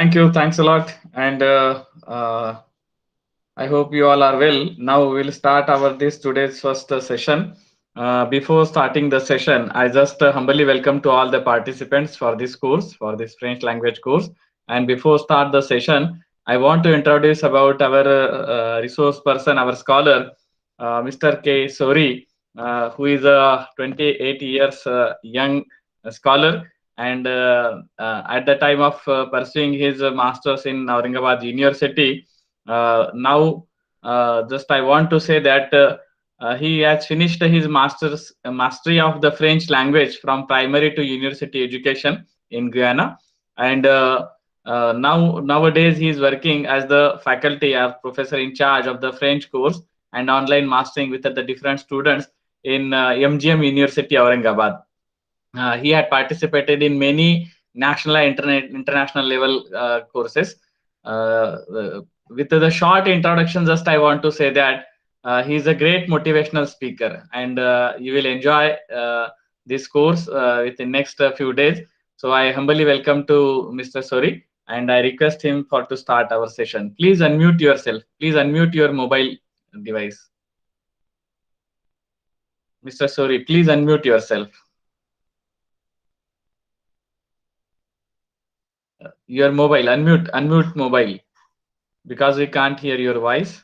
Thank you. Thanks a lot. And I hope you all are well. Now we'll start our this today's first session. Before starting the session, I just humbly welcome to all the participants for this course, for this French language course. And before start the session, I want to introduce about our resource person, our scholar, Mr. K. Sory, who is a 28 years young scholar. And at the time of pursuing his masters in Aurangabad University, now just I want to say that he has finished his master's mastery of the French language from primary to university education in Guyana, and nowadays he is working as the faculty or professor in charge of the French course and online mastering with the different students in MGM University Aurangabad. He had participated in many national and international level courses. With the short introduction, just I want to say that he is a great motivational speaker, and you will enjoy this course within next few days. So I humbly welcome to Mr. Sory, and I request him for to start our session. Please unmute yourself. Please unmute your mobile device. Mr. Sory, please unmute yourself. Your mobile, unmute mobile, because we can't hear your voice.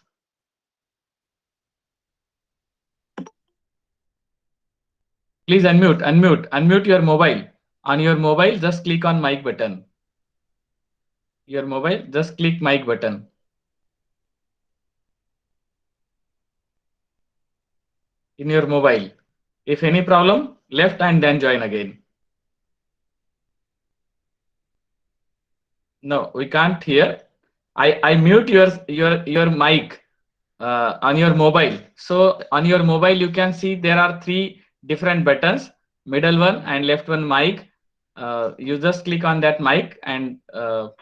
Please unmute your mobile. On your mobile, just click on mic button. Your mobile, just click mic button. In your mobile. If any problem, left and then join again. No, we can't hear. I mute your mic on your mobile. So on your mobile, you can see there are three different buttons, middle one and left one mic. You just click on that mic and oh,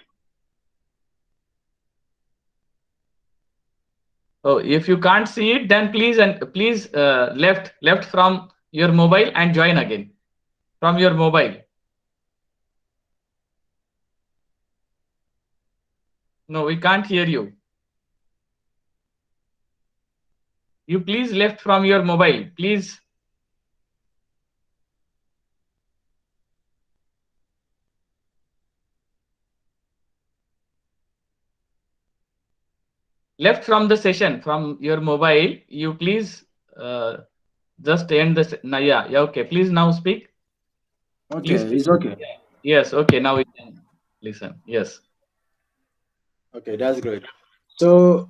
if you can't see it, then please left from your mobile and join again from your mobile. No, we can't hear you. You please left from your mobile, please. Left from the session from your mobile. You please just end the. Yeah, okay. Please now speak. Okay, Please. it's okay. Yes, okay. Now we can listen. Yes. Okay, that's great. So,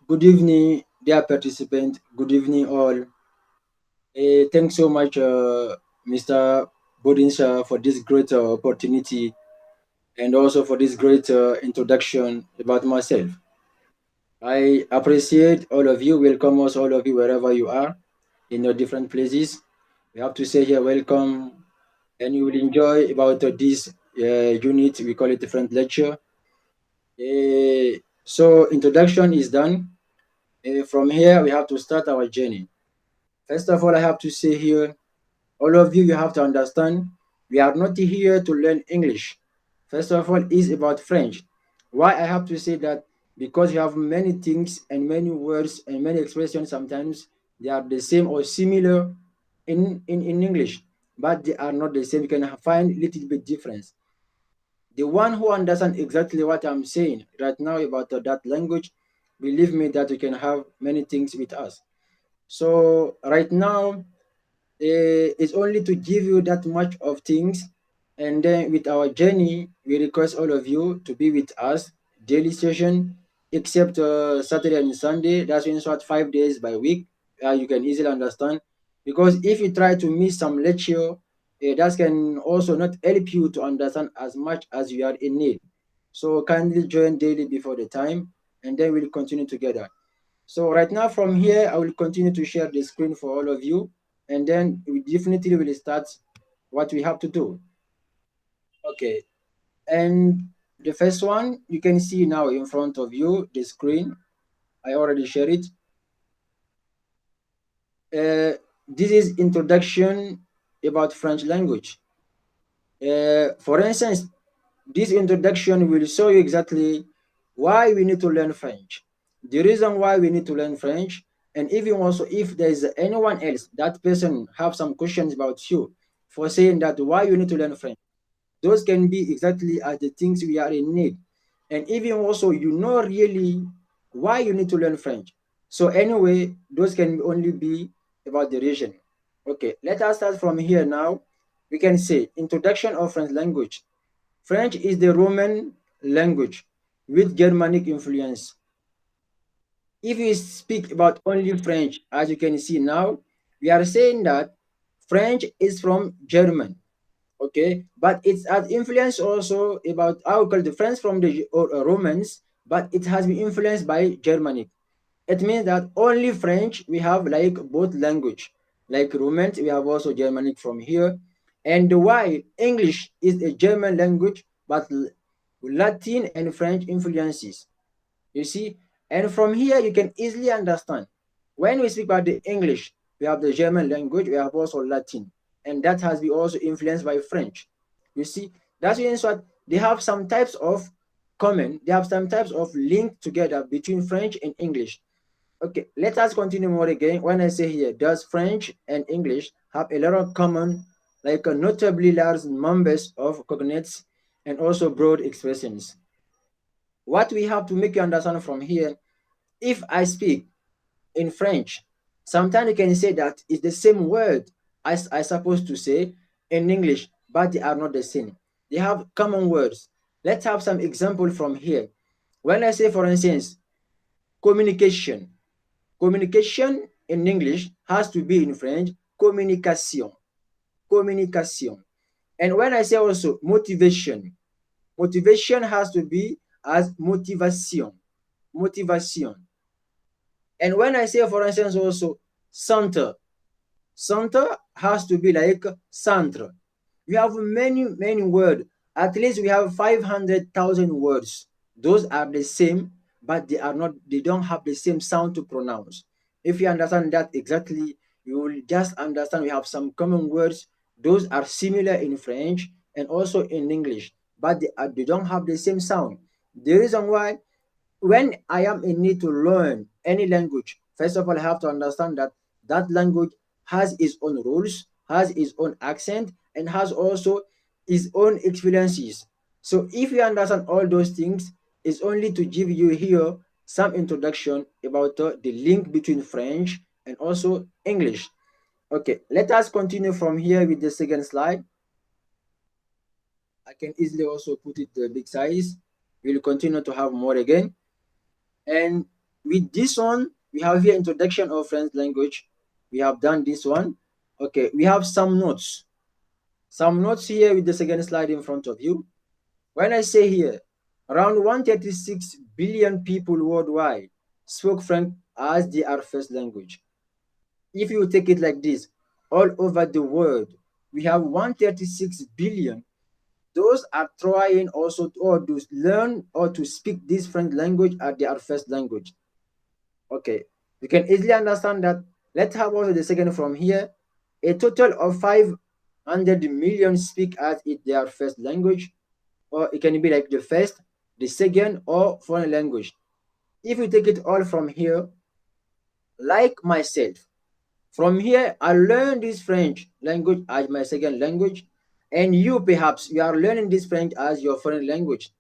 good evening, dear participant. Good evening, all. Thanks so much, Mr. Bodinsha, for this great opportunity and also for this great introduction about myself. I appreciate all of you. Welcome us, all of you, wherever you are in your different places. We have to say here, welcome, and you will enjoy about this unit. We call it different lecture. So introduction is done. From here, we have to start our journey. First of all, I have to say here, all of you, you have to understand, we are not here to learn English. First of all, it's about French. Why I have to say that? Because you have many things and many words and many expressions. Sometimes they are the same or similar in English, but they are not the same. You can find a little bit difference. The one who understands exactly what I'm saying right now about that language, believe me that you can have many things with us. So right now, it's only to give you that much of things, and then with our journey, we request all of you to be with us daily session, except Saturday and Sunday. That means what 5 days by week. You can easily understand, because if you try to miss some lecture, that can also not help you to understand as much as you are in need. So kindly join daily before the time, and then we'll continue together. So right now from here, I will continue to share the screen for all of you, and then we definitely will start what we have to do. Okay, and the first one, you can see now in front of you, the screen. I already shared it. This is introduction about French language. For instance, This introduction will show you exactly why we need to learn French, the reason why we need to learn French, and even also if there is anyone else that person have some questions about you for saying that why you need to learn French. Those can be exactly as the things we are in need. And even also, you know really why you need to learn French. So anyway, those can only be about the region. Okay, let us start from here now. We can say introduction of French language. French is the Roman language with Germanic influence. If we speak about only French, as you can see now, we are saying that French is from German, okay, but it's has influence also about our culture, French from the Romans, but it has been influenced by Germanic. It means that only French we have like both language, like Romance we have also Germanic from here, and why English is a German language, but Latin and French influences. You see, and from here you can easily understand when we speak about the English, we have the German language, we have also Latin, and that has been also influenced by French. You see, that's means what they have some types of common, they have some types of link together between French and English. Okay, let us continue more again. When I say here, does French and English have a lot of common, like notably large numbers of cognates and also broad expressions? What we have to make you understand from here, if I speak in French, sometimes you can say that it's the same word as I supposed to say in English, but they are not the same. They have common words. Let's have some example from here. When I say, for instance, communication, communication in English has to be in French, communication, communication. And when I say also motivation, motivation has to be as motivation, motivation. And when I say, for instance, also center, center has to be like centre. We have many, many words. At least we have 500,000 words. Those are the same, but they are not, they don't have the same sound to pronounce. If you understand that exactly, you will just understand we have some common words. Those are similar in French and also in English, but they don't have the same sound. The reason why, when I am in need to learn any language, first of all, I have to understand that that language has its own rules, has its own accent, and has also its own experiences. So if you understand all those things, it's only to give you here some introduction about the link between French and also English. Okay, let us continue from here with the second slide. I can easily also put it the big size. We'll continue to have more again. And with this one, we have here introduction of French language. We have done this one. Okay, we have some notes. Some notes here with the second slide in front of you. When I say here, around 136 billion people worldwide spoke French as their first language. If you take it like this, all over the world, we have 136 billion. Those are trying also to, or to learn or to speak this French language as their first language. Okay, you can easily understand that. Let's have also the second from here. A total of 500 million speak as it their first language, or it can be like the first, the second, or foreign language. If you take it all from here, like myself, from here I learn this French language as my second language, and you perhaps you are learning this French as your foreign language.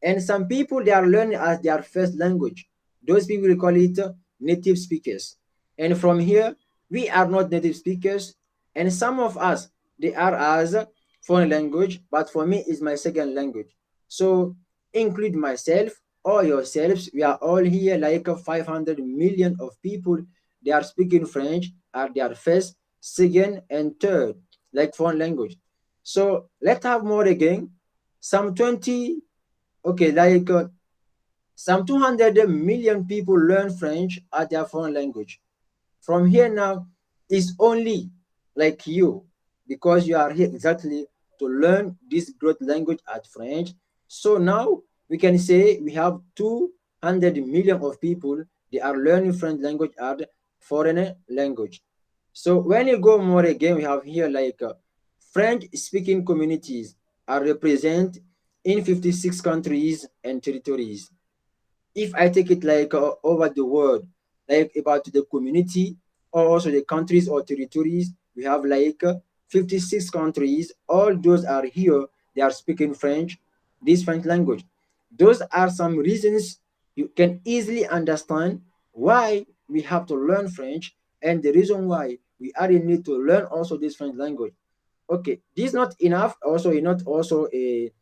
And some people they are learning as their first language. Those people we call it native speakers. And from here, we are not native speakers, and some of us they are as foreign language, but for me is my second language. So include myself or yourselves. We are all here like 500 million of people. They are speaking French at their first, second, and third, like foreign language. So let's have more again. Some 20. Okay, like some 200 million people learn French as their foreign language. From here now is only like you, because you are here exactly to learn this great language at French. So now we can say we have 200 million of people, they are learning French language as foreign language. So when you go more again, we have here like French speaking communities are represent in 56 countries and territories. If I take it like over the world, like about the community or also the countries or territories, we have like 56 countries. All those are here. They are speaking French, this French language. Those are some reasons you can easily understand why we have to learn French and the reason why we are in need to learn also this French language. Okay, this is not enough. Also, not also a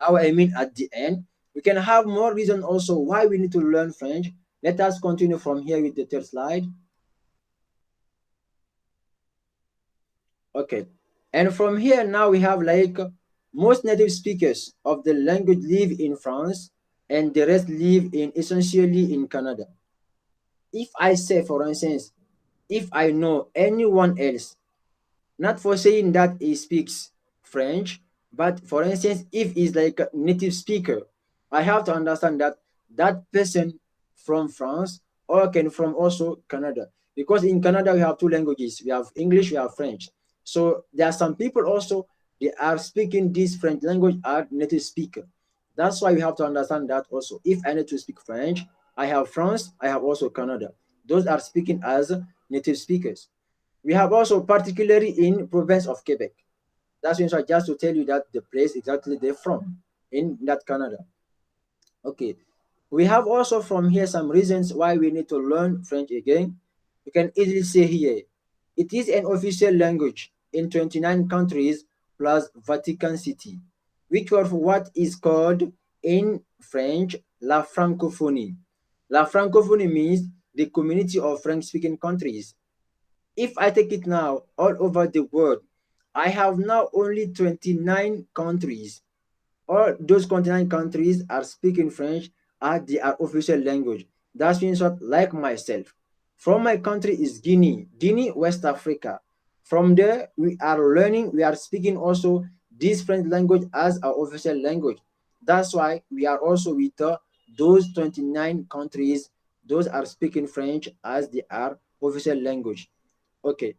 how I mean at the end. We can have more reason also why we need to learn French. Let us continue from here with the third slide. Okay. And from here now we have like most native speakers of the language live in France and the rest live in essentially in Canada. If I say, for instance, if I know anyone else, not for saying that he speaks French, but for instance, if he's like a native speaker, I have to understand that that person from France or can from also Canada. Because in Canada we have two languages. We have English, we have French. So there are some people also they are speaking this French language are native speaker. That's why we have to understand that also. If I need to speak French, I have France, I have also Canada. Those are speaking as native speakers. We have also particularly in province of Quebec. That's just to tell you that the place exactly they're from in that Canada. Okay. We have also from here some reasons why we need to learn French again. You can easily say here, it is an official language in 29 countries plus Vatican City, which of what is called in French la francophonie. La francophonie means the community of French-speaking countries. If I take it now all over the world, I have now only 29 countries. All those 29 countries are speaking French as their official language. That means what, like myself. From my country is Guinea, Guinea, West Africa. From there, we are learning, we are speaking also this French language as our official language. That's why we are also with those 29 countries, those are speaking French as their official language. Okay.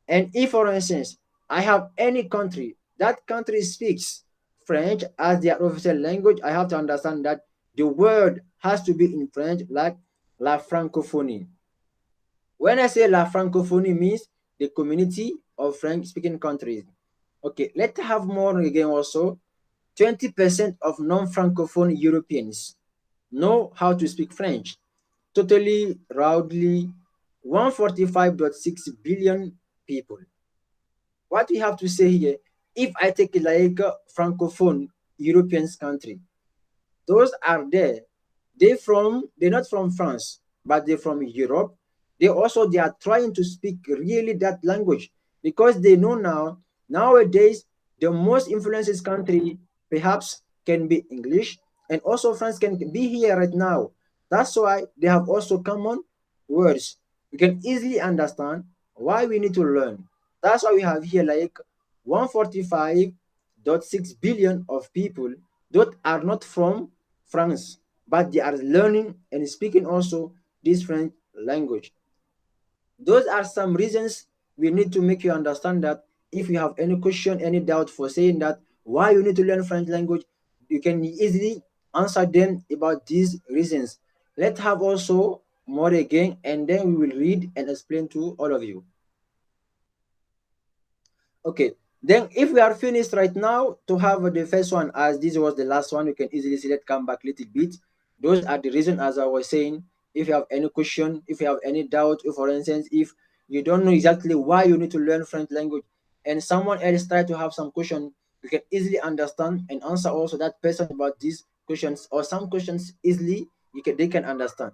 And if, for instance, I have any country, that country speaks French as their official language, I have to understand that the word has to be in French, like la francophonie. When I say la francophonie means the community of French-speaking countries. Okay, let's have more again also. 20% of non-francophone Europeans know how to speak French. Totally, roundly, 145.6 billion people. What we have to say here, if I take like a francophone European country, those are there. They're not from France, but they're from Europe. They are trying to speak really that language because they know nowadays the most influences country perhaps can be English and also France can be here right now. That's why they have also common words. We can easily understand why we need to learn. That's why we have here like 145.6 billion of people that are not from France, but they are learning and speaking also this French language. Those are some reasons we need to make you understand that if you have any question, any doubt for saying that why you need to learn French language, you can easily answer them about these reasons. Let's have also more again, and then we will read and explain to all of you. Okay, then if we are finished right now to have the first one as this was the last one, you can easily see that come back a little bit. Those are the reason as I was saying. If you have any question, if you have any doubt, if for instance, if you don't know exactly why you need to learn French language and someone else try to have some question, you can easily understand and answer also that person about these questions or some questions easily they can understand.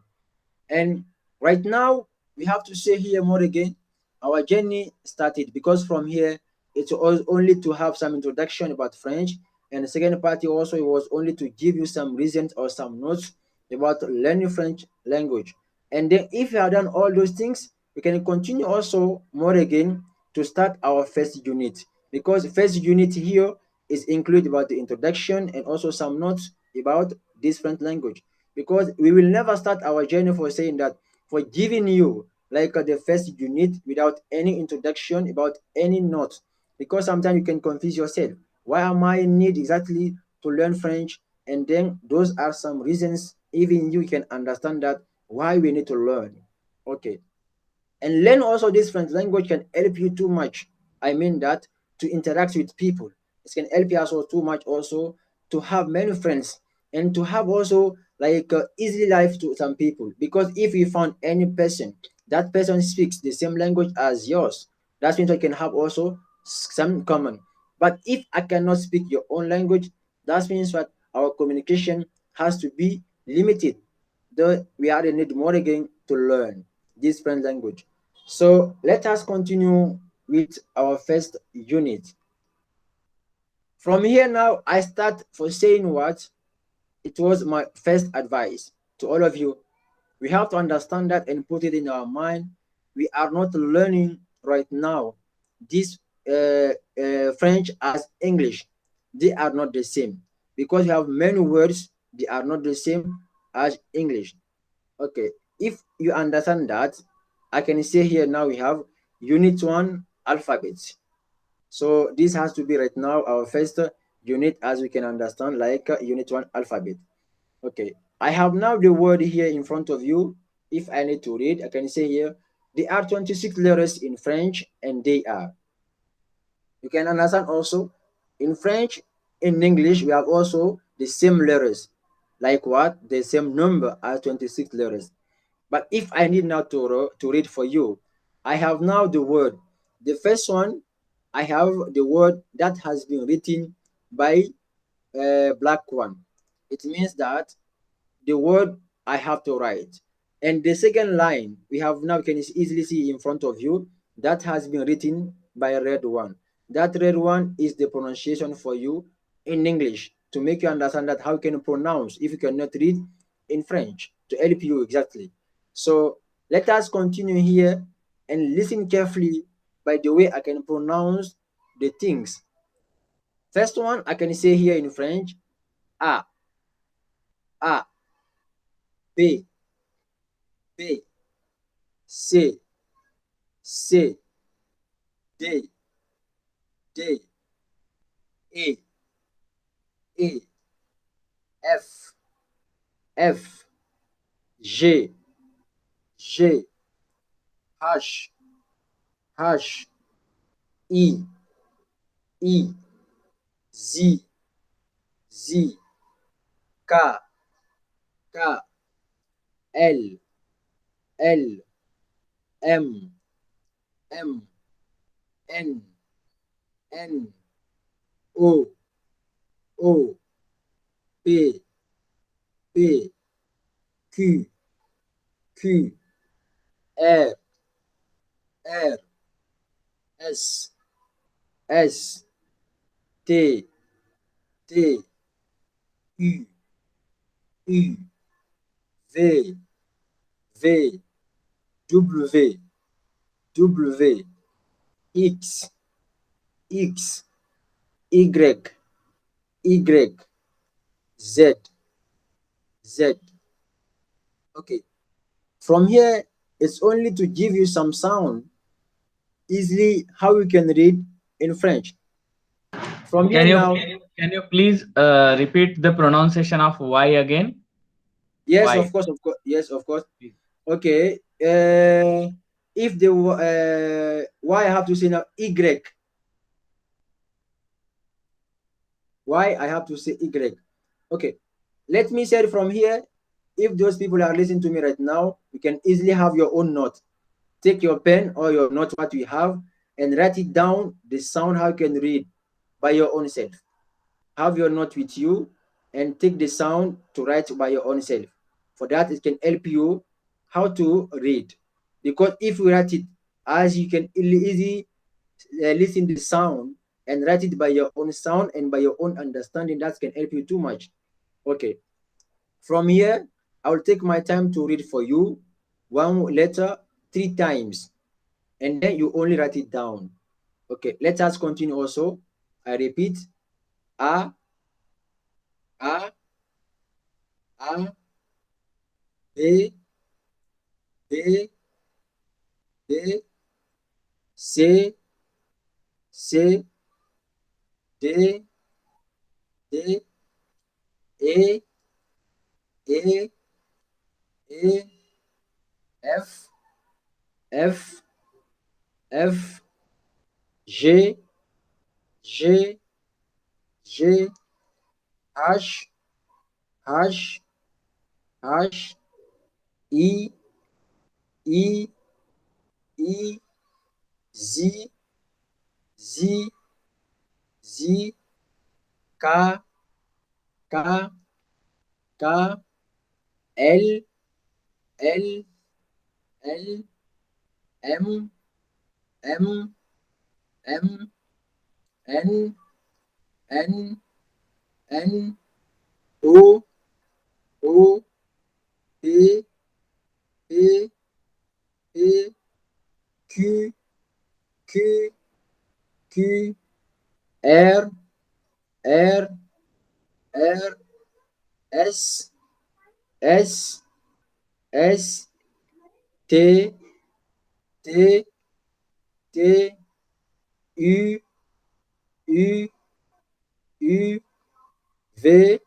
And right now, we have to say here more again, our journey started because from here, it's only to have some introduction about French. And the second part also it was only to give you some reasons or some notes about learning French language. And then if you have done all those things, we can continue also more again to start our first unit. Because first unit here is include about the introduction and also some notes about this French language because we will never start our journey for saying that for giving you like the first unit without any introduction about any note because sometimes you can confuse yourself. Why am I need exactly to learn French, and then those are some reasons even you can understand that why we need to learn. Okay, and learn also this French language can help you too much. I mean that to interact with people, it can help you also too much also to have many friends and to have also like easy life to some people. Because if you found any person, that person speaks the same language as yours, that means I can have also some common. But if I cannot speak your own language, that means that our communication has to be limited. Though we are in need more again to learn this French language. So let us continue with our first unit. From here now, I start for saying what it was my first advice to all of you. We have to understand that and put it in our mind. We are not learning right now this French as English. They are not the same because we have many words. They are not the same as English. Okay, if you understand that, I can say here now we have unit one alphabet. So this has to be right now our first unit as we can understand like unit one alphabet. Okay, I have now the word here in front of you. If I need to read, I can say here, there are 26 letters in French and they are. You can understand also in French, in English, we have also the same letters. Like what? The same number as 26 letters. But if I need now to read for you, I have now the word. The first one, I have the word that has been written by a black one. It means that the word I have to write. And the second line we have now, you can easily see in front of you, that has been written by a red one. That red one is the pronunciation for you in English to make you understand that how you can pronounce if you cannot read in French to help you exactly. So let us continue here and listen carefully by the way I can pronounce the things. First one I can say here in French, A, A, B, B, C, C, D, D, E, E, F, F, G, G, H, H, I, I, Z, Z, K, K, L, L, M, M, N, N, O, O, P, P, Q, Q, R, R, S, S, T, T, U, U, V, V, W, W, X, X, Y, Y, Z, Z. Okay. From here, it's only to give you some sound easily how you can read in French. From here Can you now, can you please repeat the pronunciation of Y again? yes, Y. of course, yes, of course. Please. Okay. If the why I have to say now why I have to say Y. Okay. Let me say it from here. If those people are listening to me right now, you can easily have your own note. Take your pen or your note, what we have, and write it down, the sound how you can read by your own self. Have your note with you and take the sound to write by your own self. For that, it can help you how to read. Because if you write it as you can easily listen to the sound and write it by your own sound and by your own understanding, that can help you too much. Okay. From here, I will take my time to read for you one letter 3 times and then you only write it down. Okay, let us continue also. I repeat, A, A, A, B, B, B, C, C, D, D, A, A, A, F, F, F, G, G, G, H, H, H, I, I, I, Z, Z, Z, K, K, K, L, L, L, M, M, M, N, N, N, O, O, P, P, P, Q, Q, Q, R, R, R, S, S, S, T, T, T, U, U, U, V,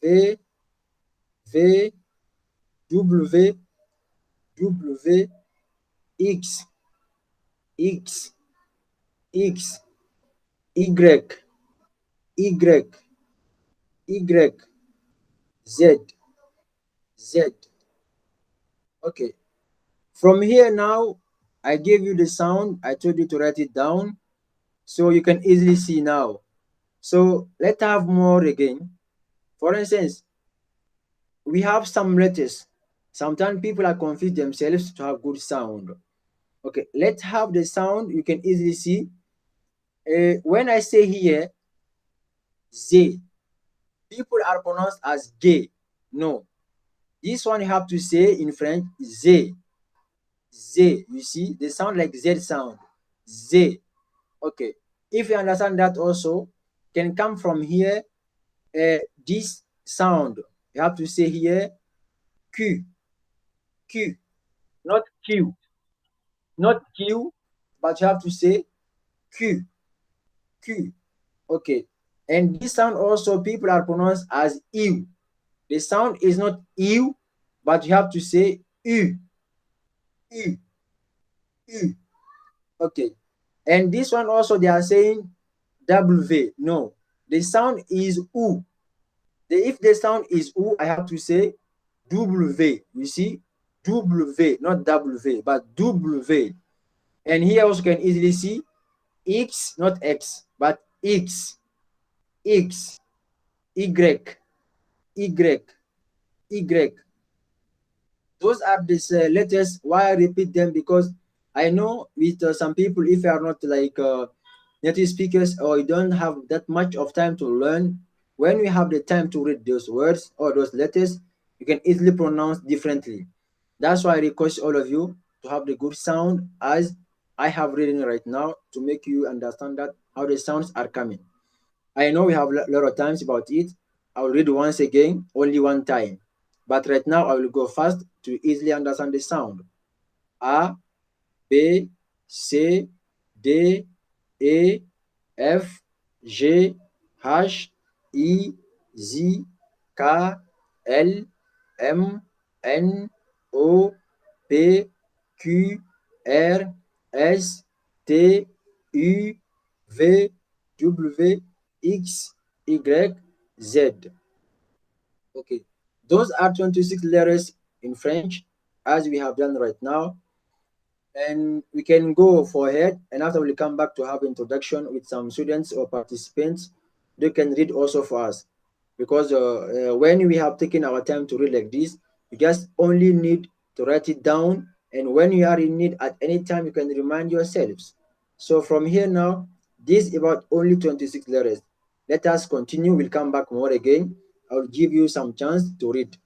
V, V, W, W, X, X, X, Y, Y, Y, Z, Z. Okay. From here now, I gave you the sound. I told you to write it down so you can easily see now. So let's have more again. For instance, we have some letters. Sometimes people are confused themselves to have good sound. Okay, let's have the sound you can easily see. When I say here, Z, people are pronounced as G. No, this one you have to say in French, Z. Z, you see, they sound like Z sound. Z. Okay, if you understand that also, can come from here, this sound. You have to say here, Q, Q, not Q, not Q, but you have to say Q, Q. Okay, and this sound also people are pronounced as U. The sound is not U, but you have to say U, U, U. Okay, and this one also they are saying W. No, the sound is U. If the sound is U, I have to say W. You see, W, not W, but W. And here also can easily see X, not X, but X, X, Y, Y, Y. Those are these letters. Why I repeat them? Because I know with some people, if you are not like native speakers or you don't have that much of time to learn, when you have the time to read those words or those letters, you can easily pronounce differently. That's why I request all of you to have the good sound as I have written right now to make you understand that how the sounds are coming. I know we have a lot of times about it. I will read once again, only one time. But right now I will go fast to easily understand the sound. A, B, C, D, E, F, G, H, I, Z, K, L, M, N, O, P, Q, R, S, T, U, V, W, X, Y, Z. Okay, those are 26 letters in French, as we have done right now. And we can go forward, and after we come back to have introduction with some students or participants, they can read also for us. Because when we have taken our time to read like this, you just only need to write it down, and when you are in need at any time, you can remind yourselves. So from here now, this is about only 26 letters. Let us continue. We'll come back more again. I'll give you some chance to read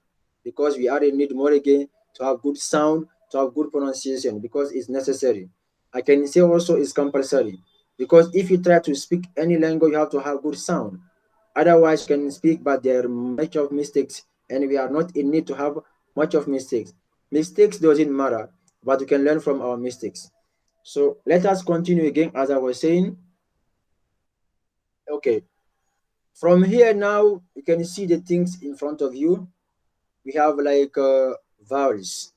because we are in need more again to have good sound, to have good pronunciation because it's necessary. I can say also it's compulsory because if you try to speak any language, you have to have good sound. Otherwise, you can speak, but there are much of mistakes, and we are not in need to have much of mistakes. Mistakes doesn't matter, but we can learn from our mistakes. So let us continue again, as I was saying. Okay, From here now, you can see the things in front of you. We have like vowels.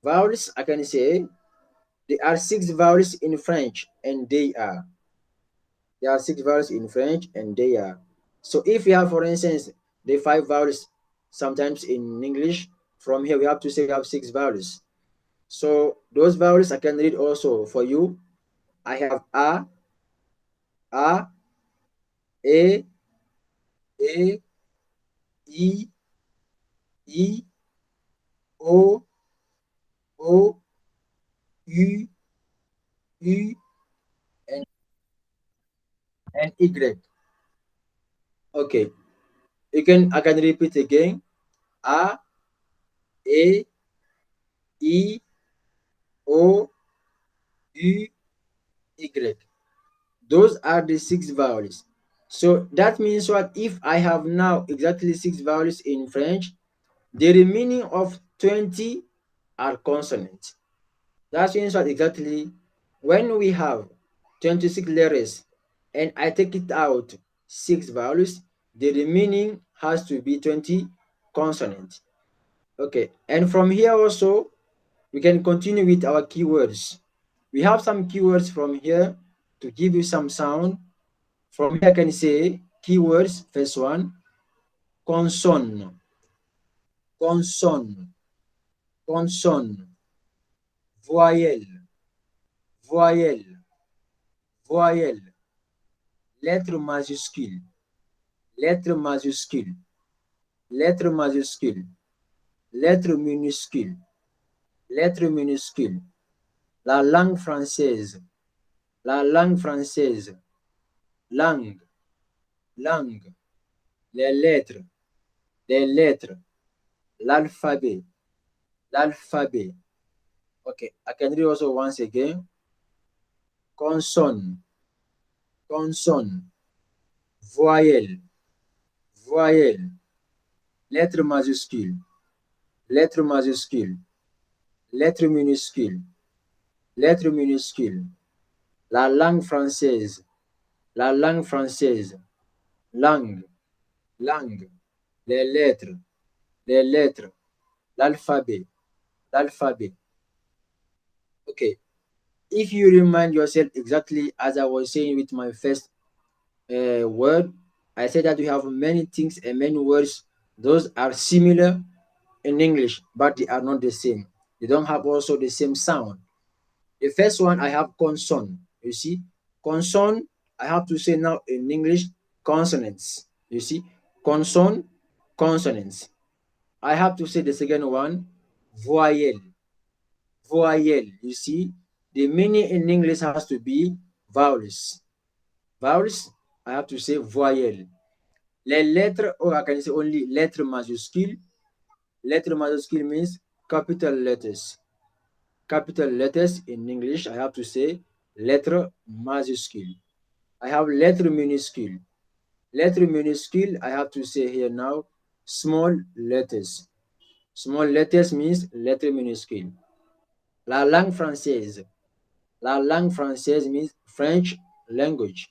Vowels, I can say there are six vowels in French, and they are. There are six vowels in French, and they are. So if we have, for instance, the five vowels sometimes in English, from here we have to say we have six vowels. So those vowels I can read also for you. I have a, e, i, o, o, u, u, and, and y. Okay, I can repeat again. A, e, I, O, U, Y. Those are the six vowels. So that means what if I have now exactly six vowels in French, the remaining of 20 are consonants. That means what exactly when we have 26 letters and I take it out six vowels, the remaining has to be 20 consonants. Okay, and from here also we can continue with our keywords. We have some keywords from here to give you some sound. From here, I can say keywords. First one, consonne, consonne, consonne, voyelle, voyelle, voyelle, lettre majuscule, lettre majuscule, lettre majuscule, lettre minuscule, lettre minuscule, la langue française, la langue française, langue, langue, les lettres, les lettres, l'alphabet, l'alphabet. Okay, I can read also once again. Consonne, consonne, voyelle, voyelle, lettre majuscule, lettre majuscule, lettre minuscule, lettre minuscule, la langue française, la langue française, langue, langue, les lettres, l'alphabet, l'alphabet. Okay, if you remind yourself exactly as I was saying with my first word, I said that we have many things and many words. Those are similar in English, but they are not the same. They don't have also the same sound. The first one I have consonant. You see, consonant. I have to say now in English consonants. You see, consonant, consonants. I have to say the second one voyelle, voyelle. You see, the meaning in English has to be vowels. Vowels. I have to say voyelle. Les lettres, or I can say only lettre majuscule. Lettre majuscule means capital letters. Capital letters in English, I have to say lettre majuscule. I have lettre minuscule. Lettre minuscule, I have to say here now small letters. Small letters means lettre minuscule. La langue française. La langue française means French language.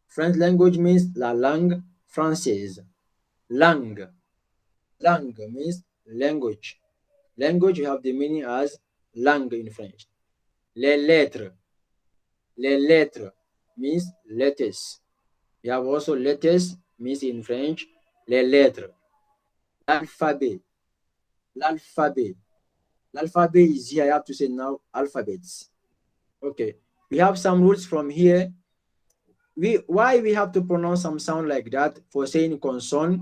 French language means la langue française. Langue. Langue means language. Language, you have the meaning as langue in French. Les lettres. Les lettres means letters. You have also letters means in French les lettres. L'alphabet. L'alphabet. L'alphabet is here. I have to say now alphabets. Okay. We have some rules from here. Why we have to pronounce some sound like that for saying consonant.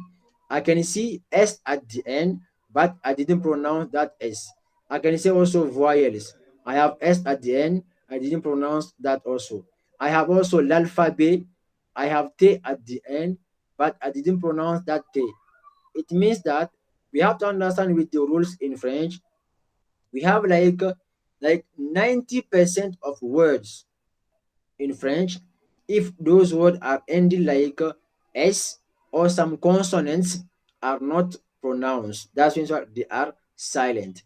I can see S at the end, but I didn't pronounce that S. I can say also voyelles. I have S at the end. I didn't pronounce that also. I have also l'alphabet. I have T at the end, but I didn't pronounce that T. It means that we have to understand with the rules in French. We have like 90% of words in French, if those words are ending like S or some consonants are not pronounced, that means what they are silent.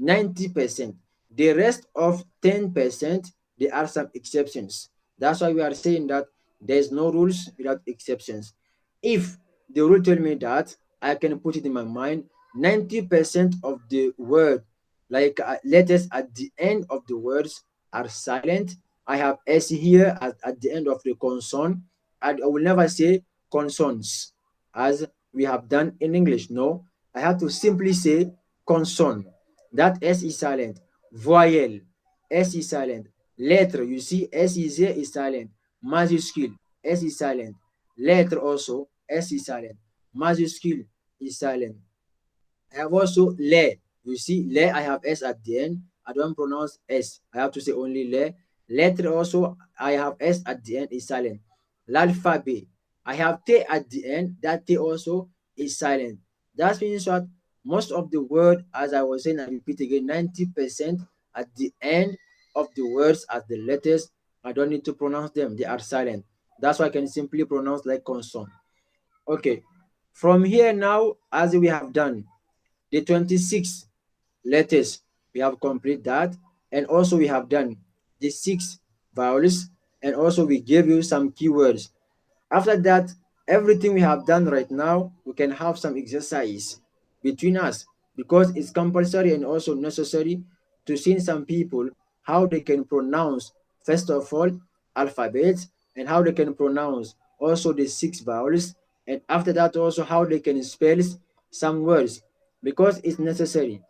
90%. The rest of 10%, there are some exceptions. That's why we are saying that There's no rules without exceptions. If the rule tell me that, I can put it in my mind, 90% of the word, like letters at the end of the words are silent. I have S here at the end of the consonant. I will never say consonants as we have done in English. No, I have to simply say consonant. That S is silent. Voyelle, S is silent. Lettre, you see, S is here is silent. Majuscule, S is silent. Lettre also, S is silent. Majuscule is silent. I have also le. You see, le, I have S at the end. I don't pronounce S. I have to say only le. Letter also, I have S at the end, is silent. L'alphabet, I have T at the end. That T also is silent. That means what? Most of the word, as I was saying, I repeat again, 90% at the end of the words as the letters, I don't need to pronounce them. They are silent. That's why I can simply pronounce like consonant. Okay. From here now, as we have done, the 26 letters, we have complete that. And also we have done the 6 vowels. And also we gave you some keywords. After that, everything we have done right now, we can have some exercise between us because it's compulsory and also necessary to see some people how they can pronounce, first of all, alphabets and how they can pronounce also the 6 vowels. And after that, also how they can spell some words because it's necessary.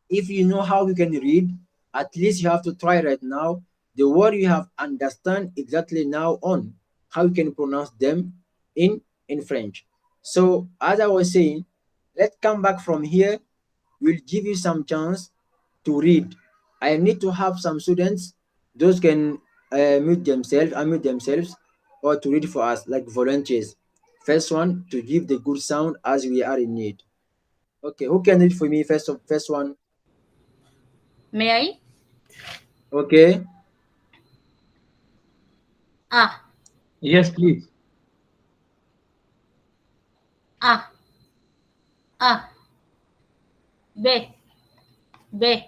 If you know how you can read, at least you have to try right now. The word you have understand exactly now on how you can pronounce them in French. So as I was saying, let's come back from here. We'll give you some chance to read. I need to have some students, those can unmute themselves, or to read for us like volunteers. First one to give the good sound as we are in need. Okay, who can read for me first one? May I? Okay. A, Yes, please. A, A, B, B,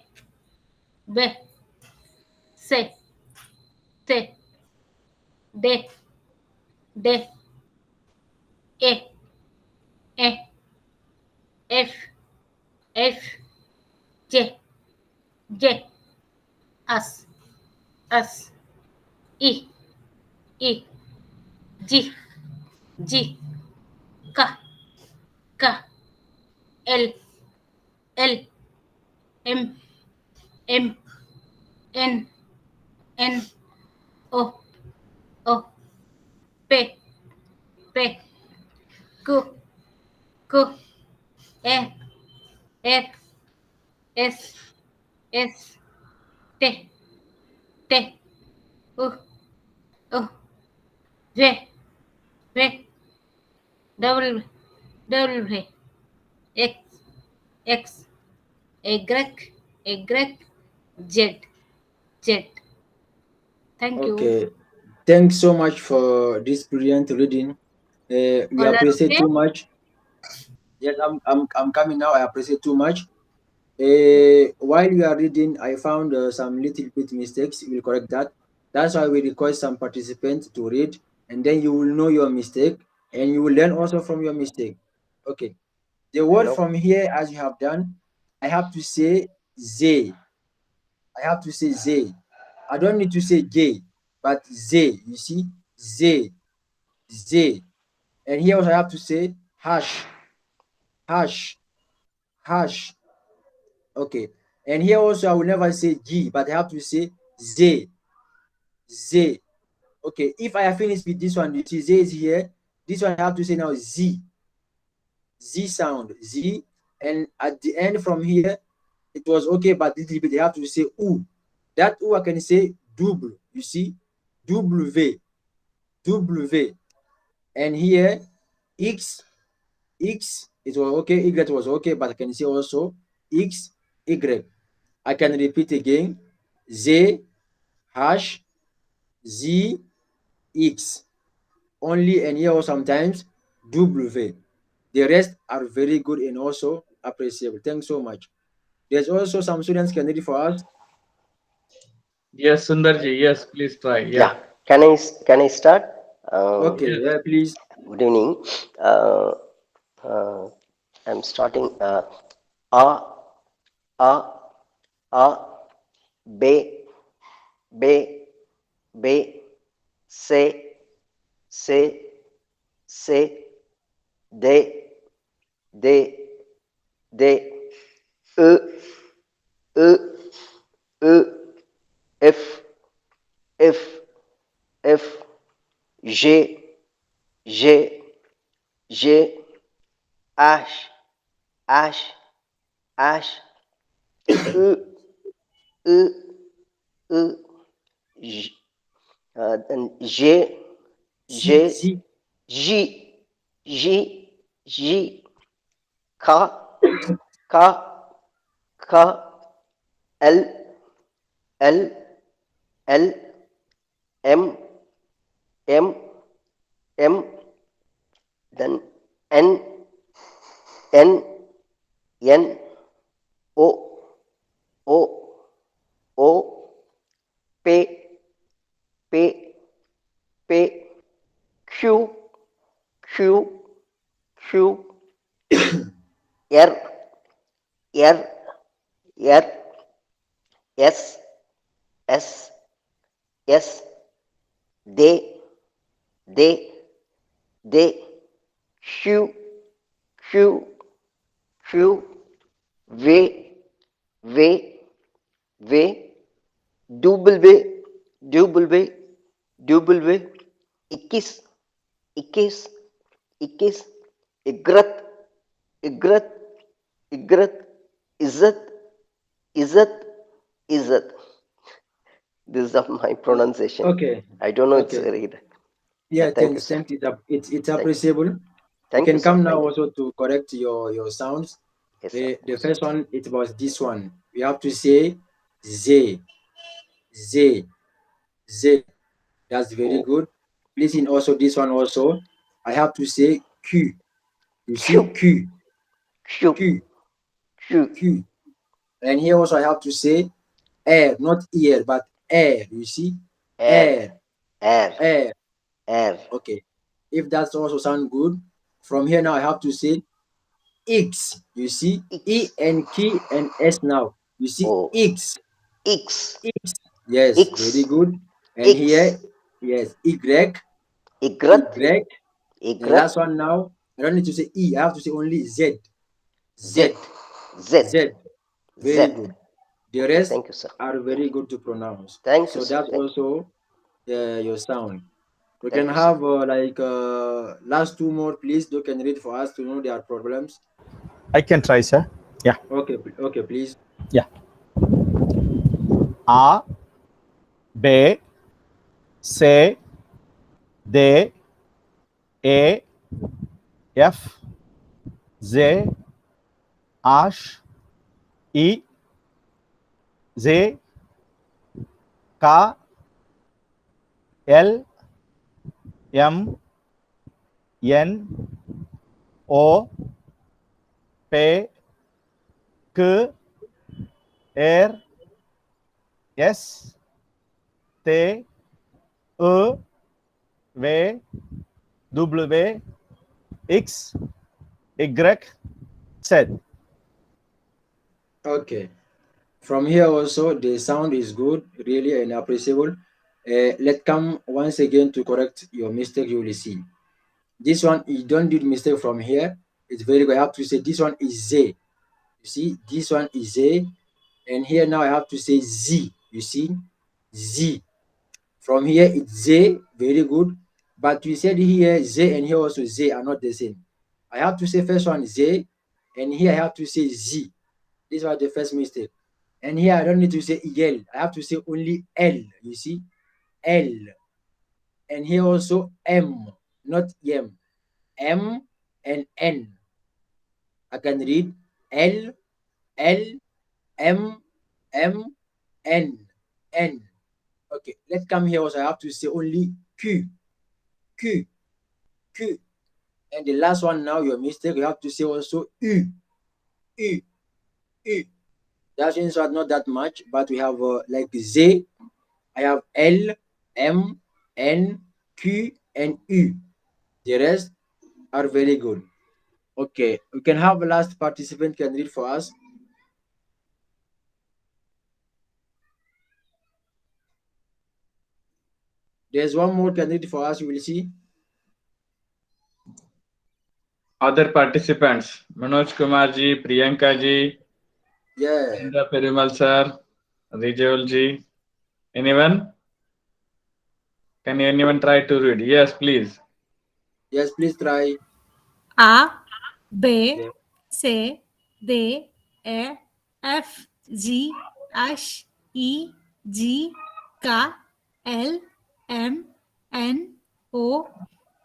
B, C, C, D, D, E, E, F, F, J, J, S, S, E, E, G, G, K, K, L, L, M, M, N, N, O, O, P, P, Q, Q, R, R, S, S, T, T, U, U, V, V, W, W, X, X, Y, Y, Z, Z. Thank you. Okay. Thanks so much for this brilliant reading. We All are appreciate okay? too much. Yes, I'm coming now. I appreciate too much. While you are reading, I found some little bit mistakes. We'll correct that. That's why we request some participants to read, and then you will know your mistake, and you will learn also from your mistake. Okay. The word Hello. from here, as you have done, I have to say Z. I have to say Z. I don't need to say J, but Z. You see, Z, Z. And here also I have to say hash, hash, hash. Okay. And here also I will never say G, but I have to say Z, Z. Okay. If I have finished with this one, you see Z is here. This one I have to say now Z, Z sound, Z. And at the end from here, it was okay, but little bit, they have to say U. That U I can say double. You see, W, W. And here, X, X, it was okay, Y was okay, but I can say also X, Y. I can repeat again, Z, hash, Z, X. Only and here sometimes W. The rest are very good and also appreciable. Thanks so much. There's also some students can read for us. Yes, Sundarji. Yes, please try. Yeah. Yeah. Can I start? Okay, yeah, please. Good evening. Uh, I'm starting. A, a, a, be, be, be, say, say, say, they, they, they, e, e, e, if, if, if, j'ai, j'ai, j'ai, h, h, h, e, e, e, j, then j'ai, Z, j'ai, Z, j, j, j, k, k, k, l, l, l, m, m, m, then n, n, n, o, o, o, p, p, p, q, q, q, r, r, r, s, s, s, d, d, d, q, q, q, v, v, v, W, W, W, 21, 21, 21, इग्रत, इग्रत, इग्रत, इज्जत, इज्जत, इज्जत. This is my pronunciation. okay, I don't know it's okay. right. Yeah, Thank you, thanks, sir. thanks. It's Thank, appreciable. You thank you, can sir. come now Thank you. also to correct your sounds. Yes, sir. The Of course. first one, it was this one. We have to say Z, Z, Z. That's very Oh, good. Listen also this one also. I have to say Q. You see Q, Q, Q, Q, Q, Q. And here also I have to say air, not ear, but air. You see air, air, air, air. air. Okay. If that's also sound good, from here now I have to say X. You see E X, and K and S now. You see O, X, X, X. Yes, very X, good. And X, here, yes, Y, igrat, Y. And igrat, last one now, I don't need to say E. I have to say only Z, Z, Z, Z, Z. Very Z. good. The Okay, rest thank you, sir. are very good to pronounce. Thank you, So sir. that's Thank, also your sound. We can thank you, sir. have last two more, please. You can read for us to know their problems. I can try, sir. Yeah. Okay, okay, please. Yeah. A, B, C, D, E, F, Z, H, I, Z, K, L, M, N, O, P, Q, R, S, T, E, V, W, X, Y, Z. Okay. From here also, the sound is good, really and appreciable. Let's come once again to correct your mistake. You will see this one. You don't do the mistake from here. It's very good. I have to say this one is Z. You see, this one is Z, and here now I have to say Z. You see, Z. From here it's Z. Very good. But we said here Z and here also Z are not the same. I have to say first one Z, and here I have to say Z. This was the first mistake. And here I don't need to say L. I have to say only L. You see? L. And here also M, not M. M and N. I can read L, L, M, M, N, N. Okay, let's come here also. I have to say only Q, Q, Q. And the last one now, your mistake, you have to say also U, U, U. That means not that much, but we have like Z. I have L, M, N, Q, and U. The rest are very good. Okay, we can have the last participant can read for us. There's one more can read for us, you will see. Other participants, Manoj Kumar ji, Priyanka ji, Yeah. Indra Perumal sir, Rijal ji. Anyone? Can anyone try to read? Yes, please. Yes, please try. A, B, Yeah. C, D, E, F, G, H, I, J, K, L, M, N, O,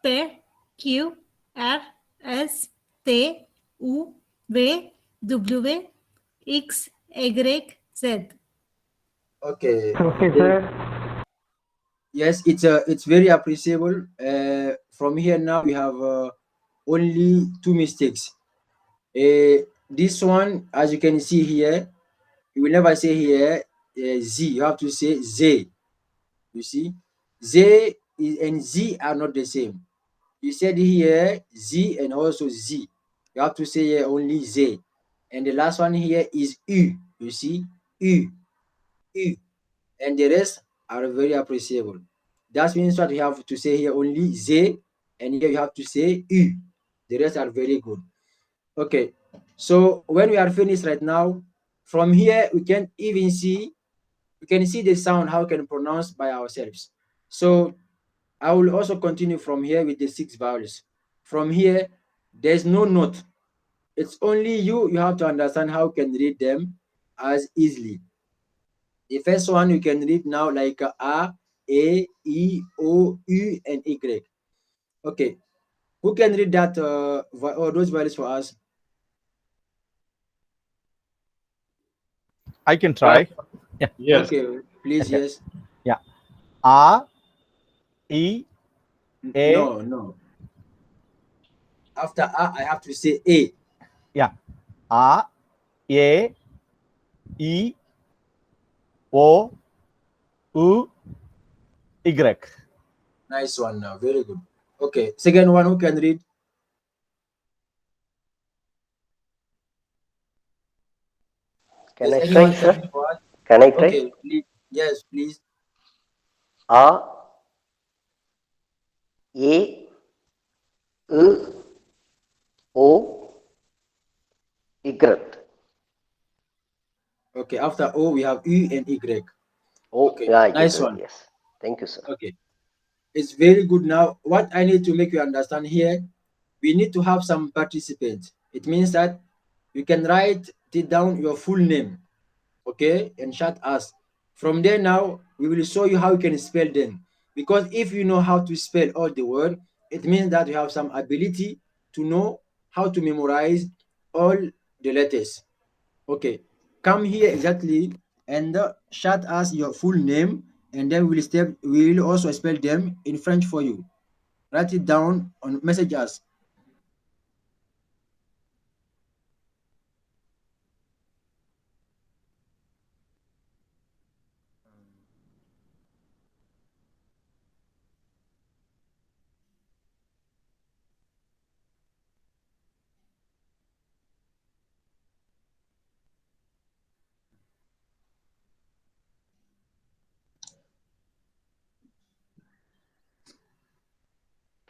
P, Q, R, S, T, U, V, W, X, Y, Z. Okay. Okay, sir. Yes, it's very appreciable. From here now we have only two mistakes. This one, as you can see here, you will never say here Z. You have to say Z. You see, and Z are not the same. You said here Z and also Z. You have to say here only Z. And the last one here is U. You see, U, U, and the rest are very appreciable. That means what you have to say here only Z, and here you have to say U. The rest are very good. Okay, so when we are finished right now, from here we can even see the sound how we can pronounce by ourselves. So I will also continue from here with the 6 vowels. From here, there's no note. It's only you have to understand how you can read them as easily. The first one you can read now like A, E, O, U, and Y. Okay, who can read that or those vowels for us? I can try. Yeah. Yes. Okay, please, yes. Yeah. A, E, A. No. After A, I have to say A. Yeah. A, E, O, U, Y. Nice one now, very good. Okay, second one, who can read? Can Is I anyone try, can sir? read for us? Can I try? Okay, please. Yes, please. A, E, O, Y. Okay, after O, we have U and Y. Oh, Okay, yeah, I get nice it. one. Yes. Thank you, sir. Okay, it's very good now. What I need to make you understand here, we need to have some participants. It means that you can write it down your full name, okay, and chat us. From there now, we will show you how you can spell them. Because if you know how to spell all the word, it means that you have some ability to know how to memorize all the letters. Okay, come here exactly and shout us your full name, and then we will also spell them in French for you. Write it down on message us.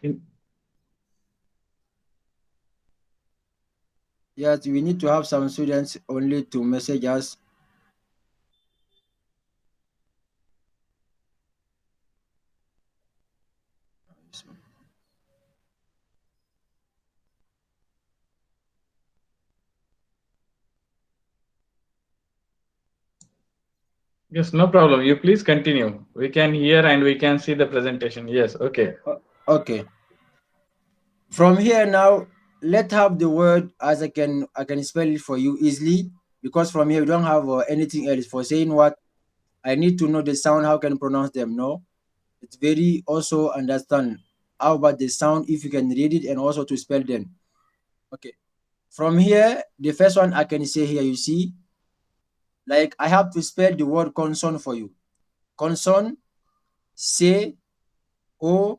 In- Yes, we need to have some students only to message us. Yes, no problem. You please continue. We can hear and we can see the presentation. Yes, okay. Okay. From here now, let's have the word as I can spell it for you easily, because from here we don't have anything else for saying what I need to know the sound, how can I pronounce them. No, it's very also understand how about the sound if you can read it and also to spell them. Okay. From here, the first one I can say here, you see, like I have to spell the word consonant for you. Consonant, C, O,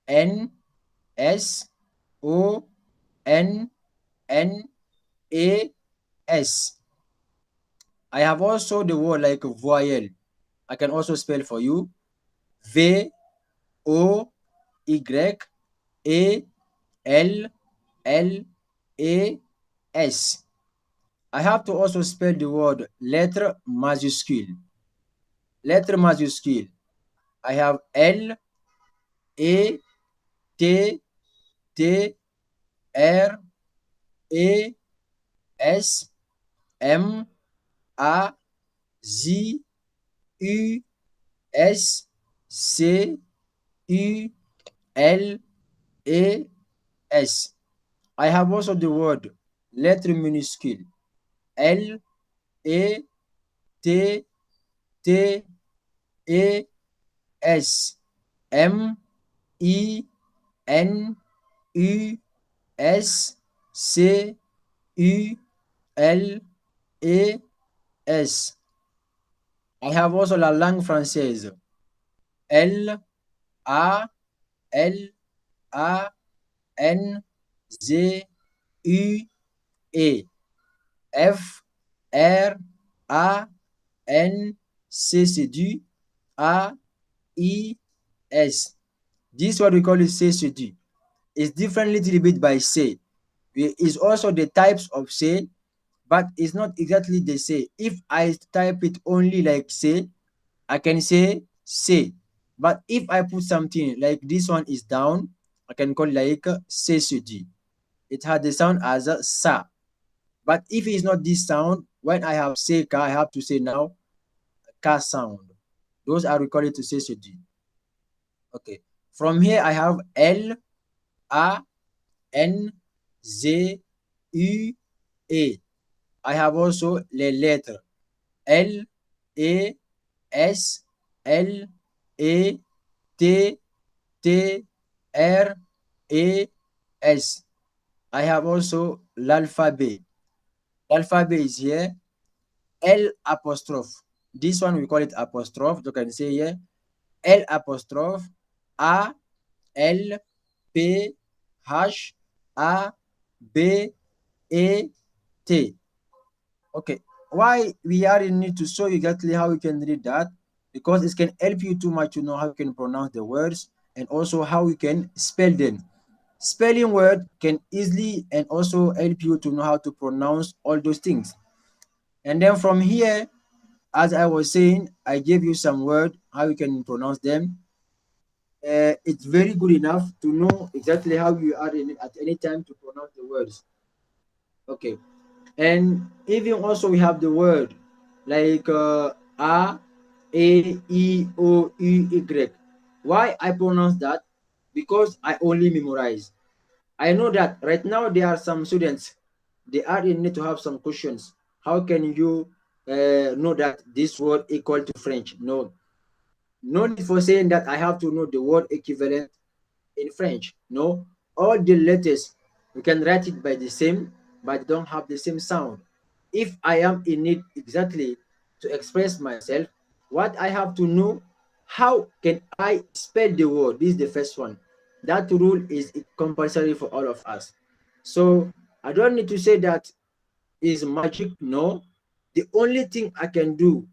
N S O N N A S. I have also the word like voyelle. I can also spell for you. V O Y A L L A S. I have to also spell the word lettre majuscule. Lettre majuscule. I have L A T T R A S M A Z U S C U L A S. I have also the word lettre minuscule. L A T T A S M I N U S C U L A S. I have also la langue française. L A L A N Z U E F R A N C C D A I S. This is what we call it CCD. It's different little bit by say. It's also the types of say, but it's not exactly the say. If I type it only like say, I can say. But if I put something like this one is down, I can call it like CCD. It has the sound as a sa. But if it's not this sound, when I have say ka, I have to say now ka sound. Those are recorded to CCD. Okay. From here, I have L A N Z U E. I have also les lettres L E S L E T T R E S. I have also l'alphabet. L'alphabet is here. L apostrophe. This one we call it apostrophe. You can say here L apostrophe A L P H A B E T. Okay, why we are in need to show you exactly how you can read that? Because it can help you too much to know how you can pronounce the words and also how you can spell them. Spelling word can easily and also help you to know how to pronounce all those things. And then from here, as I was saying, I gave you some word how you can pronounce them. It's very good enough to know exactly how you are in at any time to pronounce the words. Okay, and even also we have the word like a e o u y. Why I pronounce that? Because I only memorize. I know that right now there are some students, they are in need to have some questions. How can you know that this word equal to French? No need for saying that I have to know the word equivalent in French. No, all the letters we can write it by the same, but don't have the same sound. If I am in need exactly to express myself, what I have to know, how can I spell the word? This is the first one. That rule is compulsory for all of us. So I don't need to say that is magic. No, the only thing I can do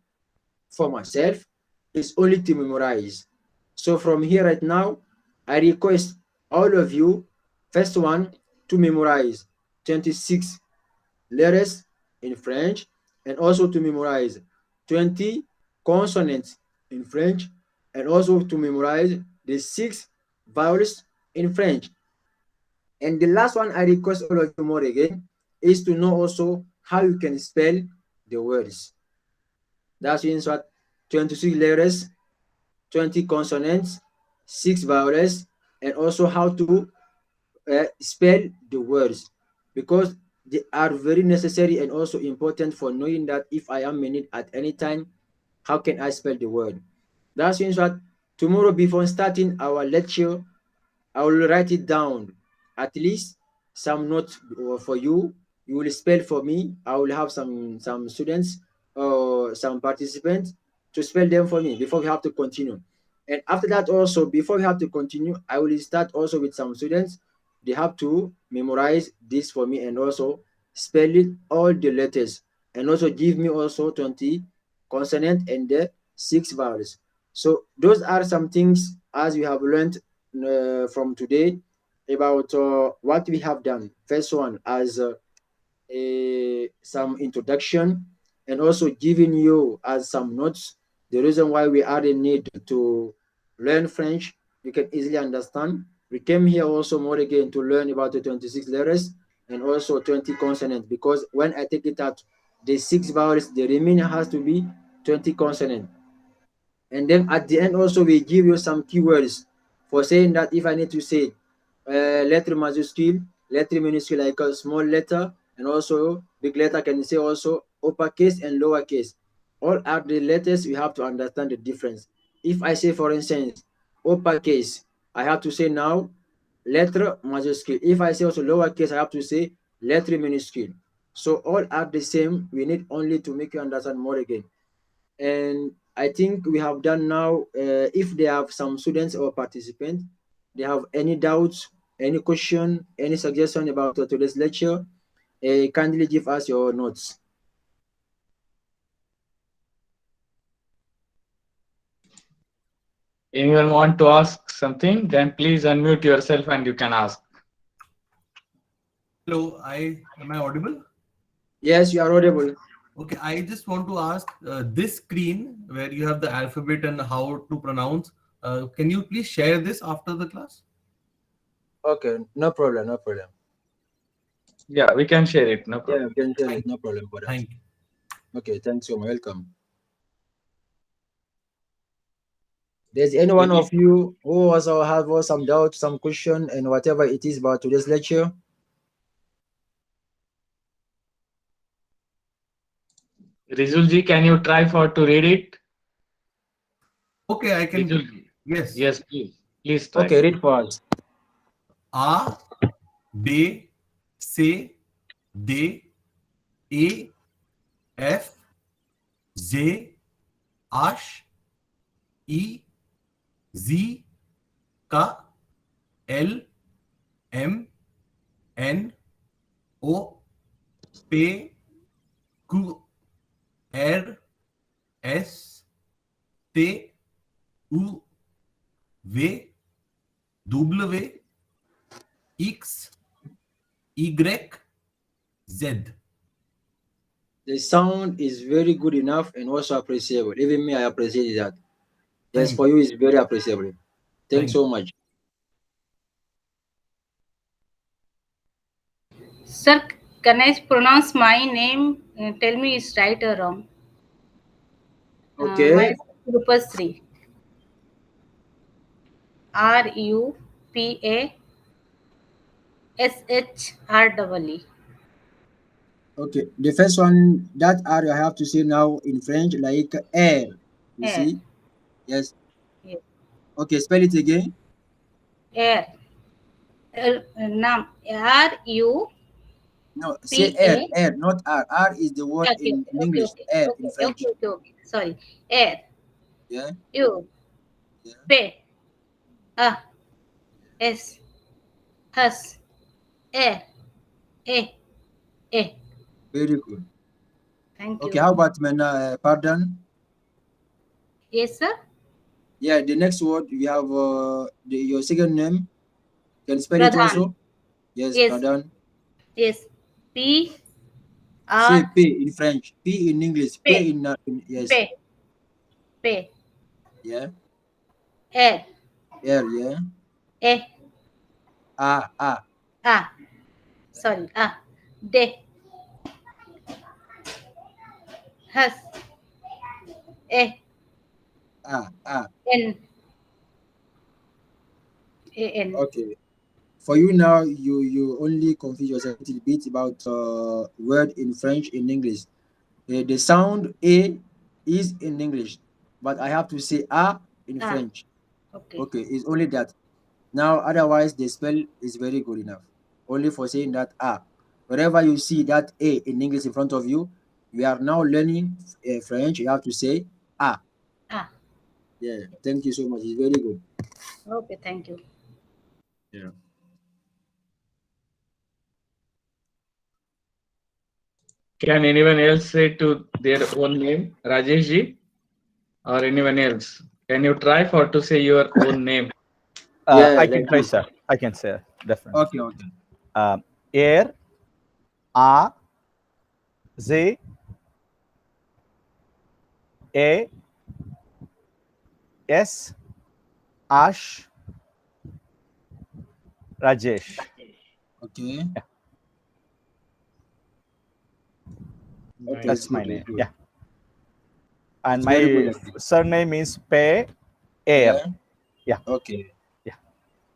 for myself is only to memorize. So from here right now, I request all of you, first one, to memorize 26 letters in French and also to memorize 20 consonants in French and also to memorize the 6 vowels in French. And the last one I request all of you more again is to know also how you can spell the words. That means what? 26 letters, 20 consonants, 6 vowels, and also how to spell the words, because they are very necessary and also important for knowing that if I am in it at any time, how can I spell the word? That means what? Tomorrow before starting our lecture, I will write it down, at least some notes for you. You will spell for me. I will have some students or some participants to spell them for me before we have to continue. And after that also, before we have to continue, I will start also with some students. They have to memorize this for me and also spell it all the letters and also give me also 20 consonant and the 6 vowels. So those are some things as we have learned from today about what we have done. First one as some introduction and also giving you as some notes the reason why we are in need to learn French. You can easily understand. We came here also more again to learn about the 26 letters and also 20 consonants because when I take it out, the 6 vowels, the remaining has to be 20 consonants. And then at the end also we give you some keywords for saying that if I need to say letter majuscule, letter minuscule like a small letter, and also big letter can say also uppercase and lowercase. All are the letters we have to understand the difference. If I say for instance uppercase, I have to say now letter majuscule. If I say also lowercase, I have to say letter minuscule. So all are the same. We need only to make you understand more again. And I think we have done now. If they have some students or participants, they have any doubts, any question, any suggestion about today's lecture, kindly give us your notes. Anyone want to ask something? Then please unmute yourself and you can ask. Hello, am I audible? Yes, you are audible. Okay, I just want to ask this screen where you have the alphabet and how to pronounce. Can you please share this after the class? Okay, no problem, no problem. Yeah, we can share it. No Yeah, problem. you can tell it, no problem for that. Thank you. Okay, thanks so much. Welcome. There's any one of you who also have some doubt, some question, and whatever it is about today's lecture? Rizulji, can you try for to read it? Okay, I can. Rizulji. Yes. Yes, please. Please try. Okay, read for us. A, B, C, D, E, F, Z, H, E, Z, K, L, M, N, O, P, Q, R, S, T, U, V, W, X, Y, Z. The sound is very good enough and also appreciable. Even me, I appreciate that. Yes, Thank for you, it's very appreciable. Thanks Thank so much. Sir, can I pronounce my name? Tell me it's right or wrong. Okay. My Rupasri. Rupasshre. Okay. The first one, that R you have to say now in French, like air. You Air. see? Yes. Yes. Okay, spell it again. Air. Nam. R-U. No, say air, air, not R. R is the word Okay, in okay, English, okay, air in okay, French. okay, okay, okay. Sorry. Air. Yeah. U. Yeah. P. A. S. Hus. Air. A. A. Very good. Thank Okay, you. how about pardon? Yes, sir. Yeah, the next word we have your second name. Can you spell it Pradhan. also? Yes, Yes. pardon. Yes. P. Say R. P in French, P in English, P. P in yes. P. P. Yeah. Air. Air, yeah. A. Ah. A. Sorry. A. D. Hus. A. Ah. N. A. N. Okay. For you now, you only confuse yourself a little bit about word in French in English. The sound A is in English, but I have to say A in A. French. Okay. Okay, it's only that. Now, otherwise, the spell is very good enough. Only for saying that A. Wherever you see that A in English in front of you, we are now learning French. You have to say A. A. Yeah, thank you so much. It's very good. Okay, thank you. Yeah. Can anyone else say to their own name, Rajesh ji, or anyone else? Can you try for to say your own name? Yeah, I like can try, this. sir. I can say definitely. Okay, okay. Air, A, Z, A, S, Ash, Rajesh. Okay. Nice. Okay, That's it's my good. It's name. good. Yeah. And It's very good my like this. surname is Pe Air. Yeah. Yeah. Okay. Yeah.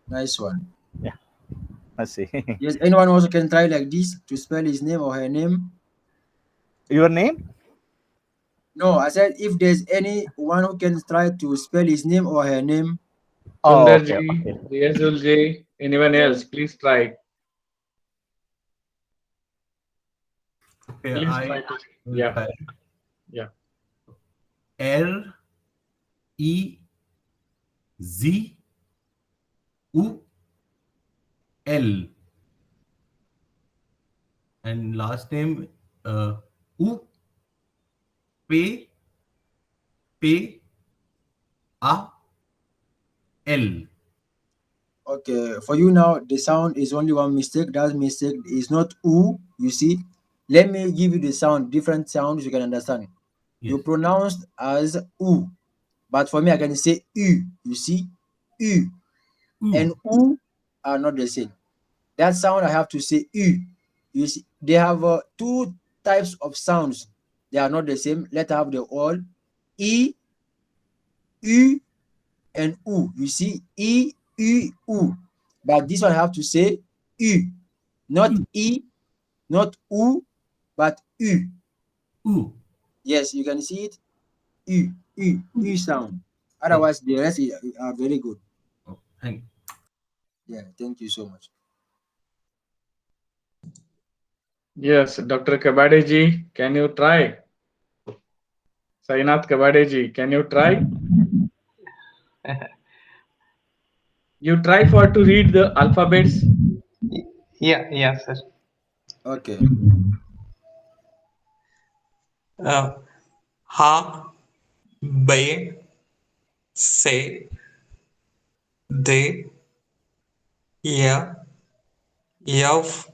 Nice one. Yeah. Let's see. Yes, anyone also can try like this to spell his name or her name. Your name? No, I said if there's anyone who can try to spell his name or her name. Oh, Sundar okay. ji, Okay. Riazul ji, anyone Yeah. else? Please try. Okay, Please I try to. will Yeah, try. yeah. REZUL, and last name U P P A L. Okay, for you now, the sound is only one mistake. That mistake is not U, you see. Let me give you the sound, different sounds you can understand. You Yes. pronounced as U, but for me, I can say U, you see. U and U. U are not the same. That sound I have to say U. You see, they have two types of sounds. They are not the same. Let's have the all. E, U, and U. You see, E, U, U. But this one I have to say U, not U. E, not U, but U. U. Yes, you can see it. U, U, U U. sound. Oh, Otherwise, the rest are very good. oh, thank you. Yeah, thank you so much. Yes, Dr. Kabade ji, can you try? Sainath Kabade ji, can you try? You try for to read the alphabets. Yeah, sir. Okay. Ha, be, se, de, ya, yaf,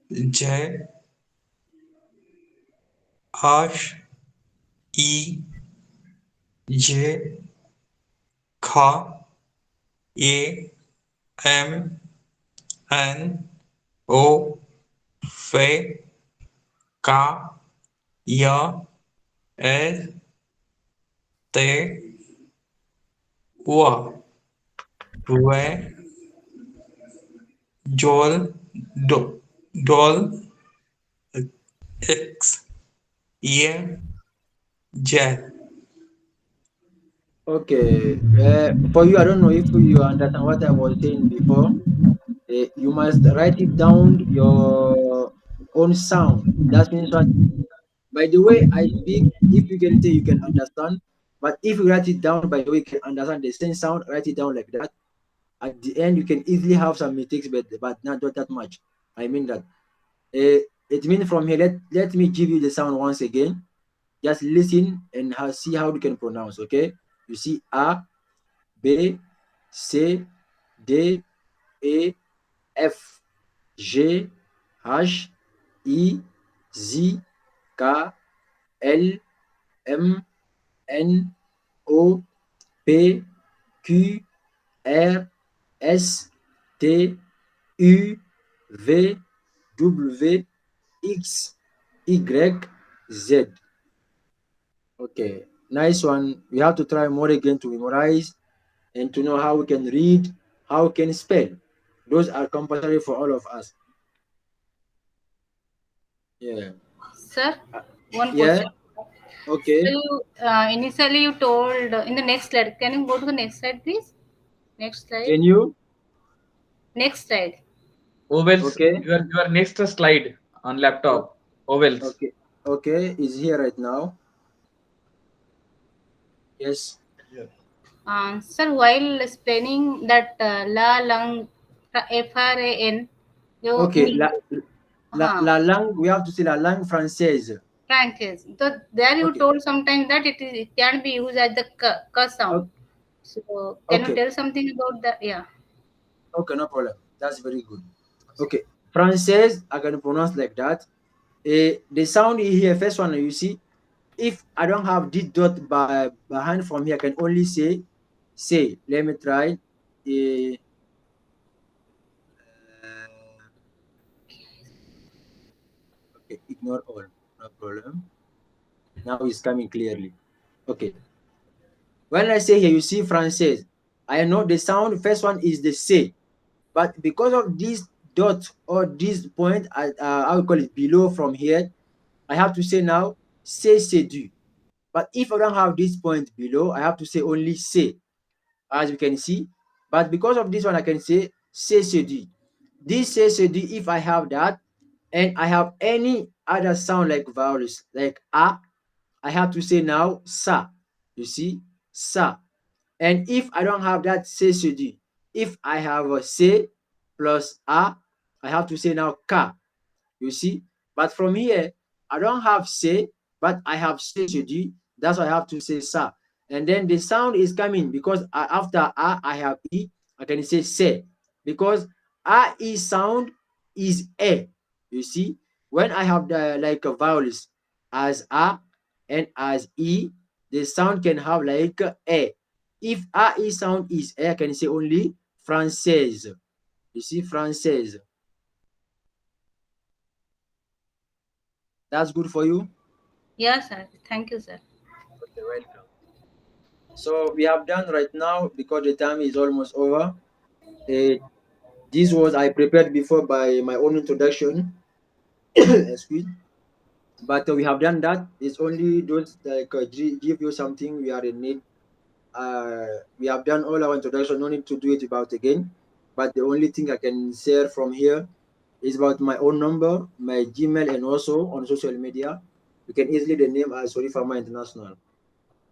j, ash, e, j, kha, e, m, n, o, fe, ka, ya, el, te, wa, ve, jol, dol, x, ye, j. Okay. For you, I don't know if you understand what I was saying before. You must write it down your own sound. That means what? By the way I speak, if you can say you can understand, but if you write it down by the way you can understand the same sound, write it down like that. At the end, you can easily have some mistakes, but not that much. I mean that. It means from here. Let me give you the sound once again. Just listen and see how you can pronounce. Okay. You see A, B, C, D, E, F, G, H, I, Z, K, L, M, N, O, P, Q, R, S, T, U, V, W, X, Y, Z. Okay, nice one. We have to try more again to memorize and to know how we can read, how we can spell. Those are compulsory for all of us. Yeah. Sir, one Yeah. question. So Okay. you, initially you told in the next slide. Can you go to the next slide, please? Next slide. Can you? Next slide. Ovals, Okay. your next slide on O- laptop. Ovals. Okay. Okay. Is here right now. Yes. Yes. Sir, while explaining that la lang FRAN, you Okay, need la langue, we have to say la langue française. Francis. So there you Okay. told sometimes that it can be used as the k sound. So can you Okay. tell something about that? Yeah. Okay, no problem. That's very good. Okay, française, I can pronounce like that. The sound you hear, first one, you see, if I don't have this dot behind from here, I can only say. Let me try. Eh, okay, ignore all, no problem. Now it's coming clearly. Okay. When I say here, you see française. I know the sound, first one is the say. But because of this dot or this point, I will call it below from here, I have to say now, c'est du. But if I don't have this point below, I have to say only c'est, as you can see. But because of this one, I can say c'est du. This c'est du, if I have that, and I have any other sound like vowels, like a, I have to say now sa. You see, sa. And if I don't have that c'est du, if I have a C plus A, I have to say now K. You see? But from here, I don't have C, but I have C du. That's why I have to say sa. And then the sound is coming because after A, I have E. I can say se. Because A E sound is A. You see? When I have the like vowels as A and as E, the sound can have like A. If A E sound is A, I can say only française. You see, française. That's good for you? Yes, sir. Thank you, sir. Okay, welcome. So we have done right now because the time is almost over. This was I prepared before by my own introduction. Excuse. But we have done that. It's only those like give you something we are in need. We have done all our introduction. No need to do it about again. But the only thing I can share from here is about my own number, my Gmail, and also on social media. You can easily the name as Sory Farmer International.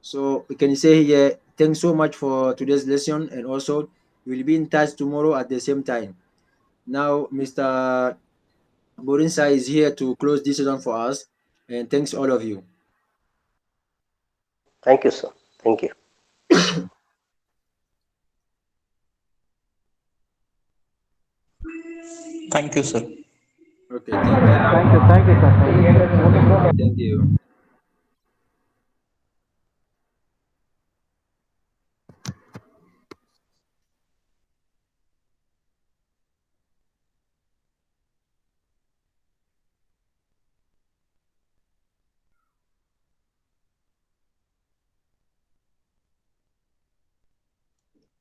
So we can say here, thanks so much for today's lesson, and also we'll be in touch tomorrow at the same time. Now, Mr. Borinsa is here to close this session for us, and thanks all of you. Thank you, sir. Thank you. Thank you, sir. Okay, thank you. Thank you, sir. Thank you.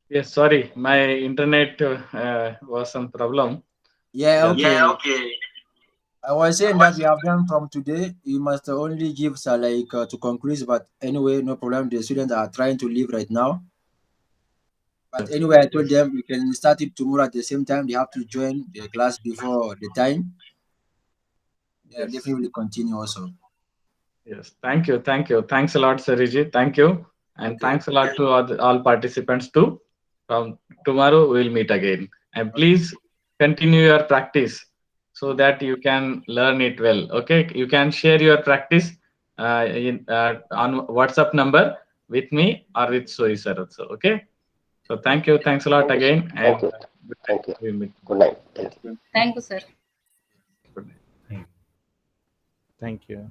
Yes, sorry, my internet was some problem. Yeah, That's okay. why. I was saying that we have done from today. You must only give like to conclude, but anyway, no problem. The students are trying to leave right now. But anyway, I told them we can start it tomorrow at the same time. They have to join the class before the time. Yeah, Yes. definitely continue also. Yes, thank you, thank you. Thanks a lot, Sariji. Thank you. And Okay. thanks a lot to all participants too. From tomorrow, we'll meet again. And please continue your practice so that you can learn it well. Okay, you can share your practice on WhatsApp number with me or with Soy sir also. Okay. So thank you. Thanks a lot Thank you, sir. again. Thank And you. good night. Thank you. We'll meet. Good night. Yes. Thank you. Thank you, sir. Good night. Thank you.